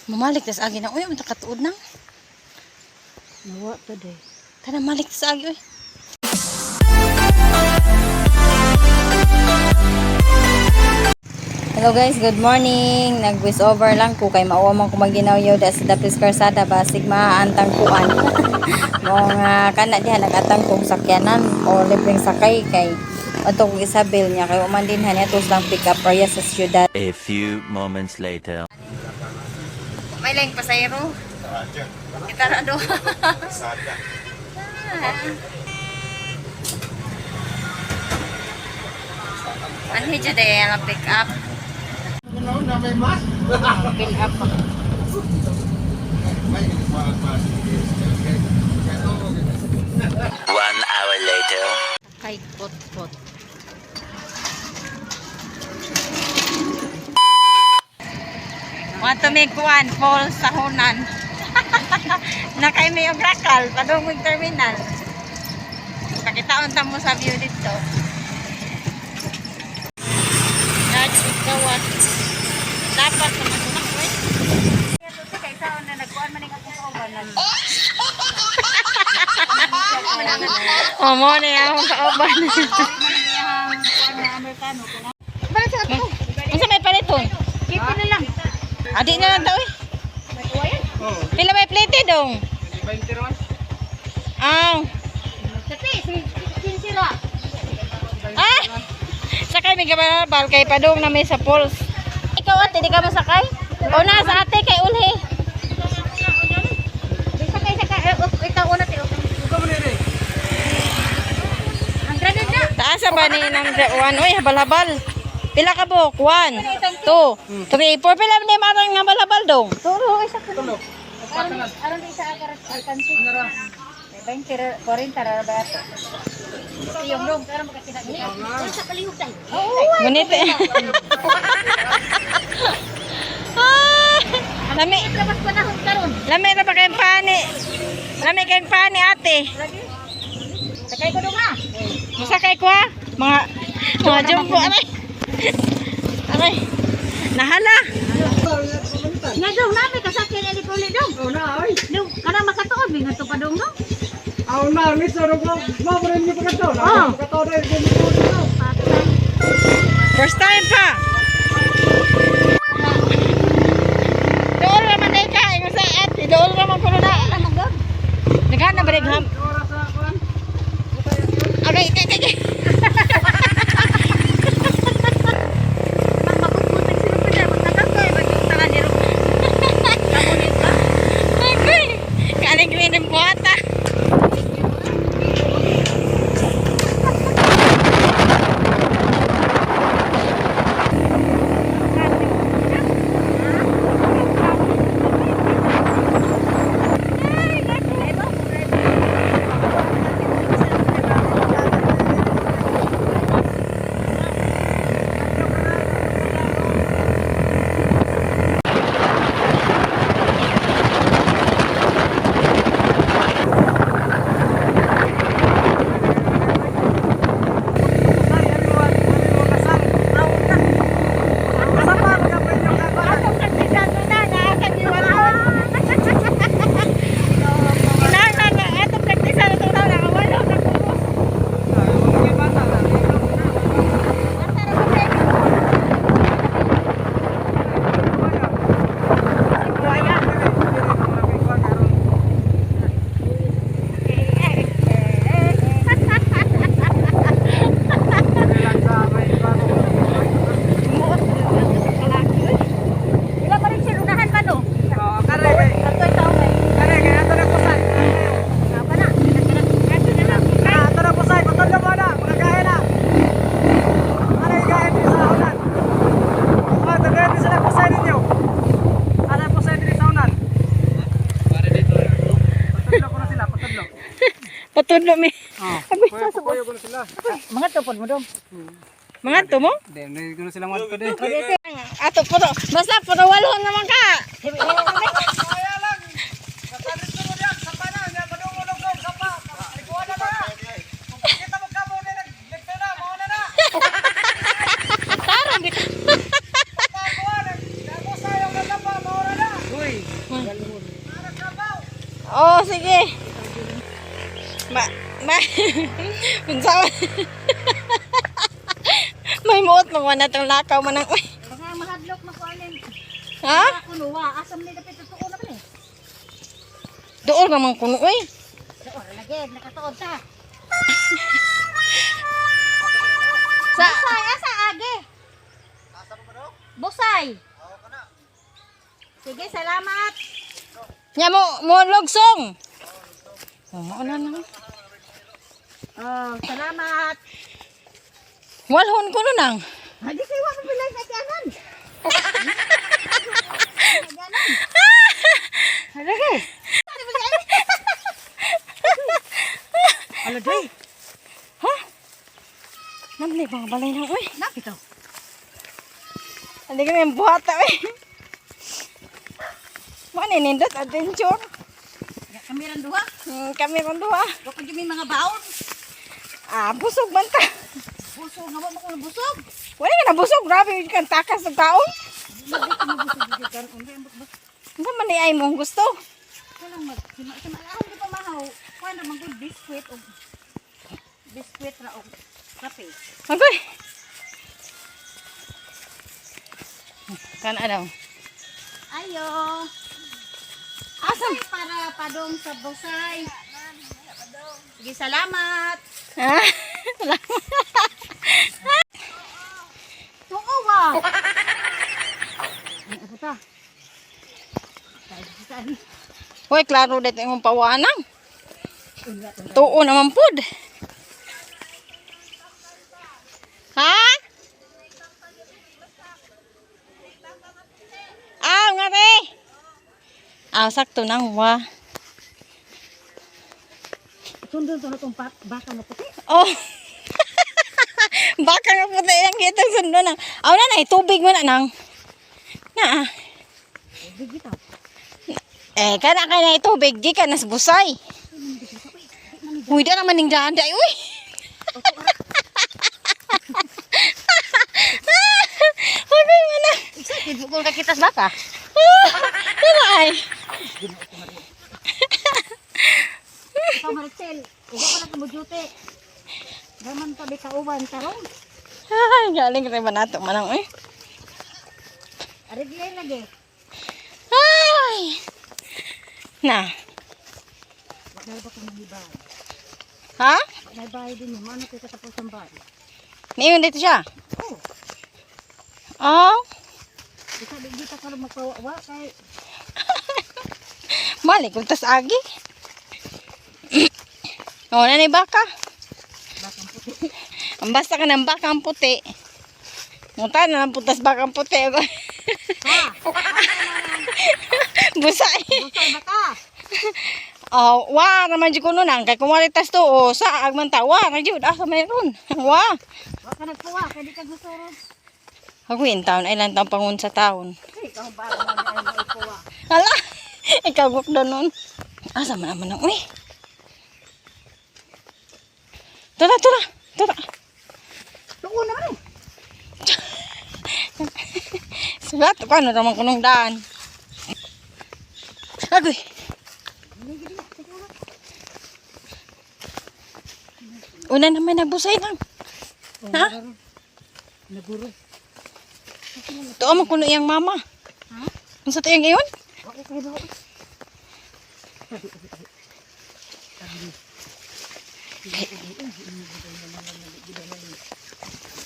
Mamalik tas agi na. Uy, ang takatuod na. Nawa pa day. Tara, malik tas agi, uy. Hello guys, good morning. Nag-voice over lang ko kay mauwa man ko maginaw da sa Dapis Karsada basig maantang kuan. Mga kana diha nagatang kong sakyanan o libreng sakay kay ato kong Isabel niya kay uman din hanya tos lang pick up area sa syudad. A few moments later. May lang pasayro. Itarado. Anhi jud ay ang pick up. Fill up. 1 hour later. Kay pot-pot. Want to make one fall sa Hunan. Nakay may og rakal padung terminal. Pakitaon ta mo sa view dito. That's the what. Dapat naman ko na ko. Ito kay saon na nagkuan man ning akong kaubanan. Oh, mo na yung kauban. Unsa may paliton? Kipo na lang. Adi na lang daw eh. Pila may plate dong? 20 ron. Aw. Kasi, sinsira. Ah! Sakay may gabalabal kay padong na may sa pulse. Ikaw ate, di ka masakay? O na sa ate kay ulhi. Sakay. Ikaw una tayo. Ikaw mo nire. Ang granad na. Taasa ba ni ng one? Uy, habal-habal. Pila ka buk? 1, 2, 3, 4. Pila ni marang nga balabal dong? Turo, isa ko. Tulo. Aron di isa akarat alkansi. 20, 40 ra ba ato. Yung dong, pero makasinabi. Sa kalihog tayo. Ngunit eh. Ah! Lami. Labas pa na hong karon. Lami na ba kayong pani? Lami kayong pani ate. Sakay ko dong ha. Masakay ko ha? Mga jumbo. Aray. Aray. Nahala. Nga dong, nami kasakyan ni Puli dong. Oh na ay. Dong, kanang makatuod mi ngadto pa dong no. Aw na miss ro ko. Mabren ni pagkato. Oh. Pagkato dai ko. First time pa. Dool naman na ikain. Masay ate. Dool naman ko na. Naghan na barigham. Oras sa kuan. Agay, agay. Magpuputag sila pa dyan. Magtatagay. Magtutala ni Ro. Agay. Kaling rin po ata. Patudlo mi. Kuya ko na sila. Mga tupod mo dong. Mga tumo? Dili ko na sila mo dai. Ato puro. Basta puro walo naman ka. Kaya lang. Kasalit ko diyan sa panan, ya padung-ulog sa pa. Ikuha na ba? Kita mo kamo na nagtena mo na na. Tarang bitaw. Kuha na Oh, sige. Ma, unsa man? May muot mo na itong lakaw manang. Uy. Baka mahadlok na ko alin. Ha? Ako nuwa, asam ni dapat totoo na man eh. Doon naman kuno, uy. Doon, lagi, nakatuod ta. Sa, Busay, asa age? Busay. Sige, salamat. nya mo logsong. Oh, ano na. Oh, salamat. Walhon ko no nang. Hadi kayo mo bilay sa tiyanan. Lagi. Ala day. Ha? Nagli bang balay na, uy. Nakito. Hindi kami ang buhata, uy. Ano nindot adventure? Kami ran duha. Kami ron duha. Wa ko may mga baon. Ah, busog man ta. Busog nga mo ko busog. Wala ka na busog. Grabe yung kang takas ng taon. Hindi ko mabusog kan unde Ano man ni ay mong gusto? kanang mag sima di pa mahaw. Kuan na mangod biskwit o biskwit ra og kape. Agoy. Kan ano? Ayo. Asay para padong sa busay. Sige, salamat. Ha? Tuo wa. Ano ta? Saan? Hoy, klaro dito yung pawanang. Tuo naman pod. Ha? Ah, nga re. Ah, sakto nang wa. Sundon to na tong baka na puti. Oh. Baka nga puti yung kitang sundo nang. Aw na na, tubig mo na nang. Na. Bigitaw. Kana ka na tubig, di ka nas busay. Uy, da naman ning daan day, uy. Okay, mana? Excited bukol ka kitas baka. Ano ay? Ikaw Maricel, uga pa na kumudyote. Gaman pa di kauban tarong. Ay, galing rin ba nato manang, uy. Ari diay lagi. Ay. Na. Wala ba kang hibay? Ha? May bahay din mo, ano kaya tapos ang bahay? Niyon dito siya. Oh, Oh. isa di kita ka magpawa kay Mali kung tas agi. Oh, na ni baka. bakang puti. Ang basta ka ng bakang puti. Munta na ng putas bakang puti. Ha? Busay. Busay baka. Oh, wa naman jud kuno nang kay kumaritas to o sa agman ta wa na jud asa mayroon. Wa. Wa ka nagpuwa kay di ka gusurod. Ako in taon ay lang taon pangun sa taon. Hey, ikaw ba mo ay maipuwa? Hala. Ikaw guk doon nun. Asa man naman ang uy. Tara, tara. Tara. Tuo naman eh. Sulat ko ano naman kunong daan. Agoy. Una naman nagbusay lang. Ha? Naguro. Tuo mo kuno iyang mama. Ha? Unsa to iyang iyon? Wa ko kay ba.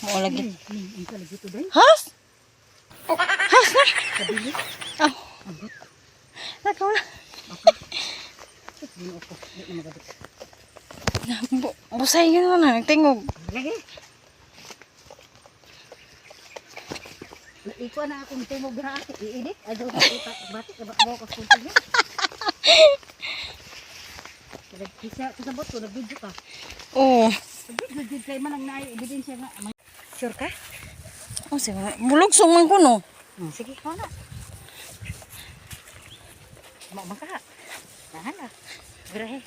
Mo lagi. Ang lagi to day. Has? Has na? Oh. Nakaw na. Dino ko, di na magadot. Busay yun na. Nagtingog. Lagi. Iko na akong tingog na ako iinit. Adyo ko batik ba ko kunti niya. Kisa kasabot ko nag-video ka. Oo. Video kay man ang naay ebidensya nga. Sure ka? Oh, sige. Mulugsong man kuno. Sige, ko na. Maka. Nahala. Grahe.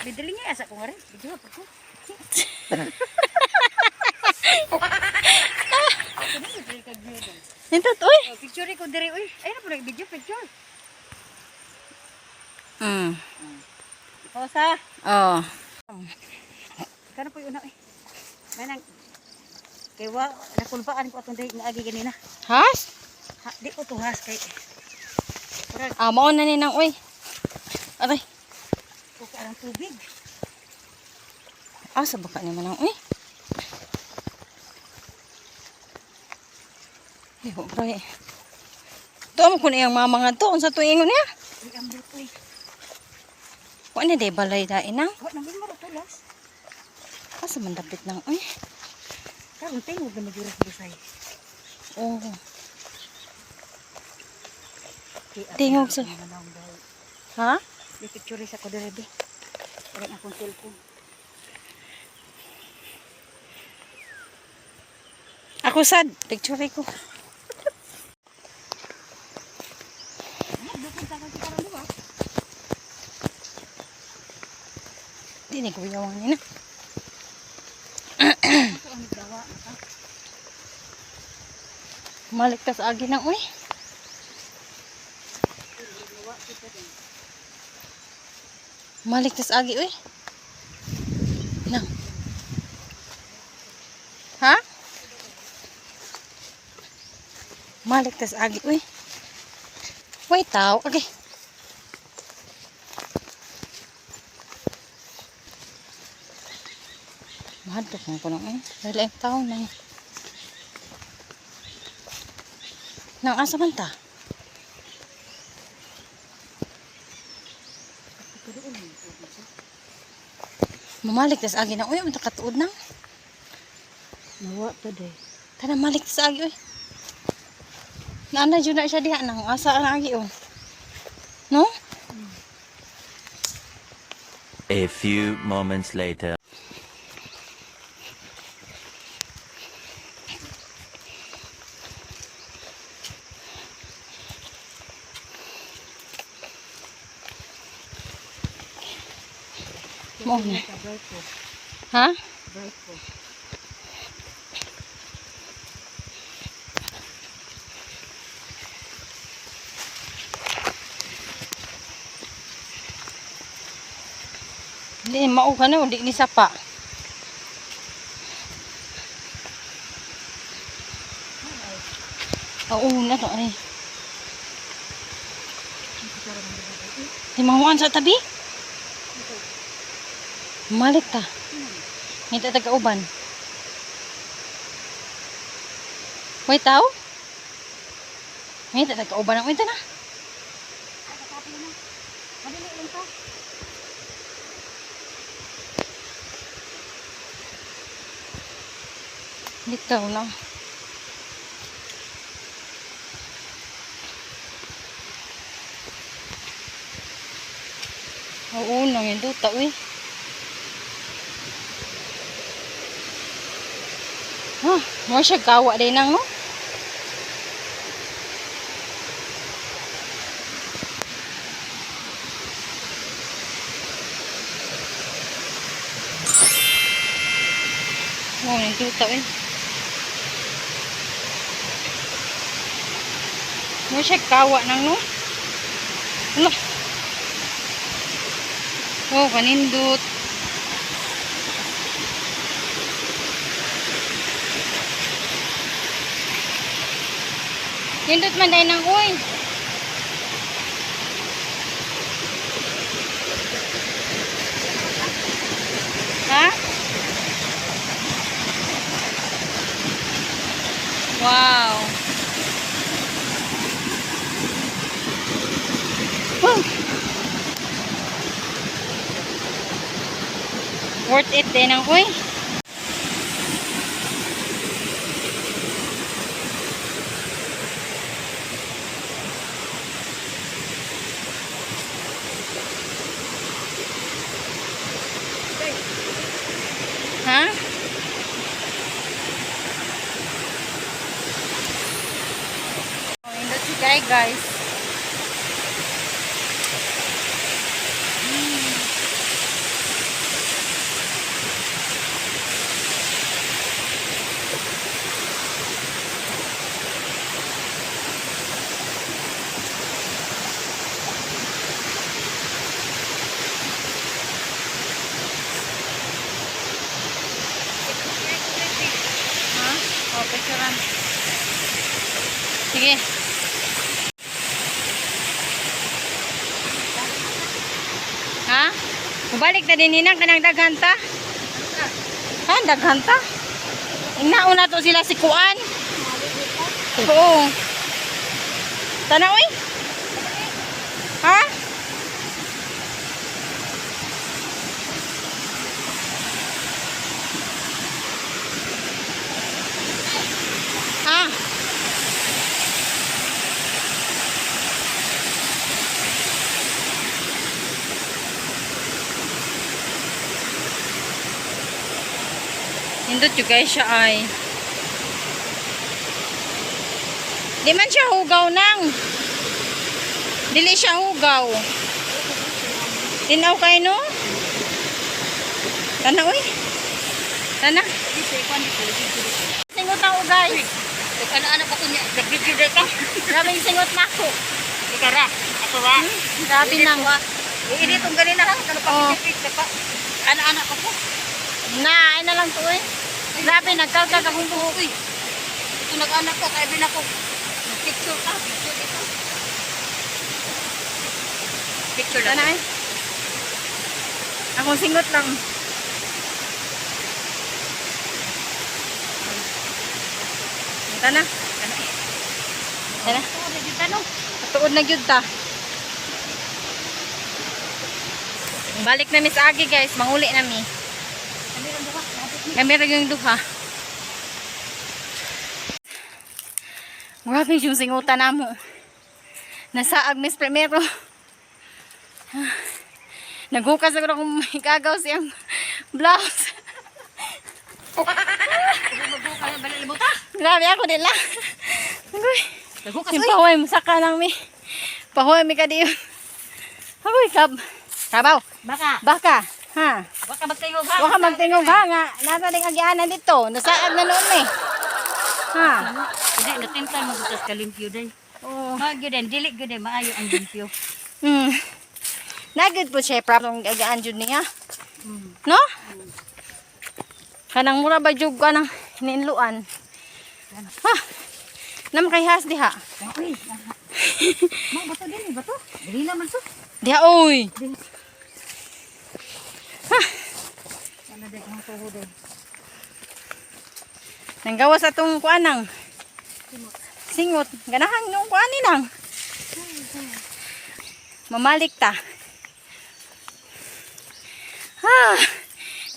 Bidali niya asa ko nga rin. Video pa ko. Ito, uy. Picture ko diri uy. Ay na po video picture. Mm. Pause ha. Oh. Kano po yun na eh. Manang. Kaya wa, nakulbaan ko atong dahil naagi ganina. Has? Ha, di ko tuhas kay. Parang Mao na ni nang uy. Aray. kuka ng tubig. Sa baka naman nang uy. Yo, bro. Tuam ko na yung mga to unsa tuingon niya? Ay, ambot eh. Wa ni day balay dain nang. Wa nang mo tulas. Asa man dapit nang uy. Karon tingog na magiras busay. Oh. Tingog sa. Ha? Di picture sa ko dire di. Parang akong cellphone. Ako sad, picture ko. Di ko yawan ni na. Maliktas agi na uy. Maliktas agi uy. Nang. Ha? Maliktas agi uy. Wait tao, okay. Mahadtok mo ko lang eh. Dahil ang tao nang asa man ta? Mamalik tas agi na uy, ang takatuod nang. Nawa to day. Tara malik tas agi uy. Naana jud na siya diha nang asa ang agi oh. No? A few moments later. Mo na. Bright po. Ha? Bright po. Di mao ka na, di ni sapa. Oo na to ani. Di mahuan sa tabi? Malik ta. Ngita taga uban. Wait tao? Ngita taga uban ang ito na. Madali lang to. Dito lang. Oo, nang yung duta, uy. Mo siya gawa din nang, no? Mo yung duta, uy. Mo siya gawa nang, no? Ano? Oh, kanindot. Nindot man dahil ng uy. Ha? Wow. Worth it din ang uy. Ha? Oh, indot si guys. man. Sige. Ha? Mabalik na din ninang kanang daghanta. Ha, daghanta? Inauna to sila si Kuan. Oo. Tanaw eh. Ha? Ha? Hindot juga siya ay. Di man siya hugaw nang. Dili siya hugaw. Tinaw kay no? Tana uy. Tana. Singot ako guys. Ano pa kunya? Nag-video ka? Grabing singot na ako. Ikara. Ako ba? Grabe nang. Ini itong ganina. Ano pa Oh. pa? Anak-anak ko po. Na, ay na lang to eh. Grabe, nagkargag akong buhok. Uy. Ito nag-anak ko. Kaya bin ako. Picture ka. Picture ito. Picture lang. Tana eh. Akong singot lang. Tana. Tana. Tuod na gyud ta. Balik na Miss Agi guys, manguli na mi. Kami ra yung duha. Grabe yung singutan namo. Nasaag Miss Primero. Naghukas ako kung may kagaw siyang blouse. Grabe ako nila. Yung pahuay mo saka lang mi. Pahuay mi ka diyo. Agoy kab. Kabaw. Baka. Ha. Baka magtingog ha. Waka magtingog ha nga. Nasa ding agianan dito. Nasaag na noon eh. Ha. Hindi, natimtan mo gusto sa limpyo din. Oo. Magyo din, dili gyud din maayo ang limpyo. Nagid po siya prapong agian jud niya. No? Kanang mura ba jug ka ng hininluan. Ha. Nam kay has diha. Uy. Mo bato din, bato. Dili naman to. Diha oy. Ano din ang tuhod din. Nanggawas atong kuanang. Singot. Ganahan yung kuani nang. Mamalik ta. Ha.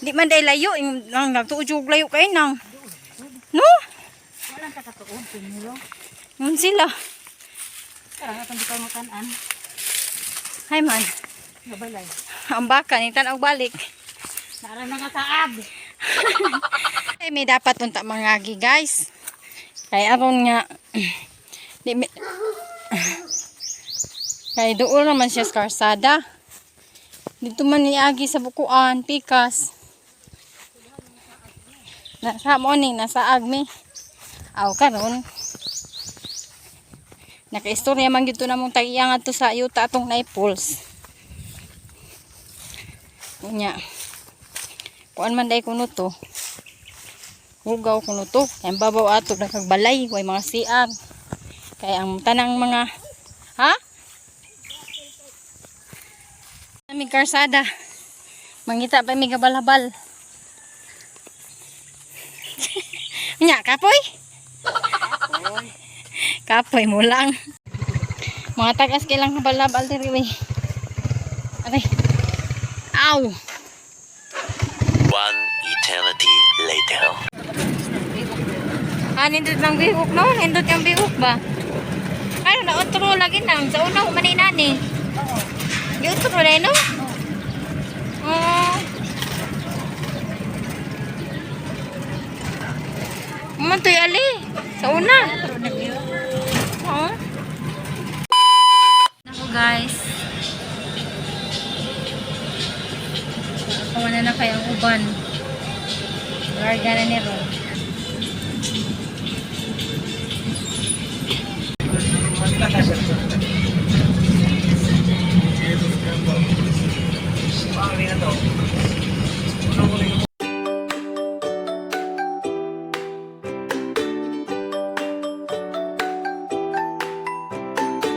Di man day layo yung nagtuujog layo kay nang. No? Wala ka katuod pinilo. Yun sila. Karang atong di mo tanan. Hay man. Gabalay. Ang baka ni tanaw balik. Nara na nga taab. Ay, may dapat unta mangagi guys. Kay aron nga di mi kay duol naman siya sa karsada. Dito man niagi sa bukuan, pikas. Nasa morning, nasa agmi. Aw karon. Naka-istorya man gito na mong tagiyangan to sa yuta atong naipulse. Unya. Kuan man day kuno to. Hugaw kuno to. Kaya babaw ato nagbalay, way mga siag. Kaya ang tanang mga ha? Aming karsada. Mangita pa mi gabal-habal. Nya kapoy? Kapoy mo lang. Mga tagas kailang habal-habal diri way. Aray. Ow. One eternity later. Nindot ng bihok no? Nindot yung bihok ba? Ano na otro lagi nang sa una maninani. Di otro na no? Oh. Mantoy ali sa una. Oh. Nako guys. Kawan na kayang uban. Larga na ni Ron. Pangin na to.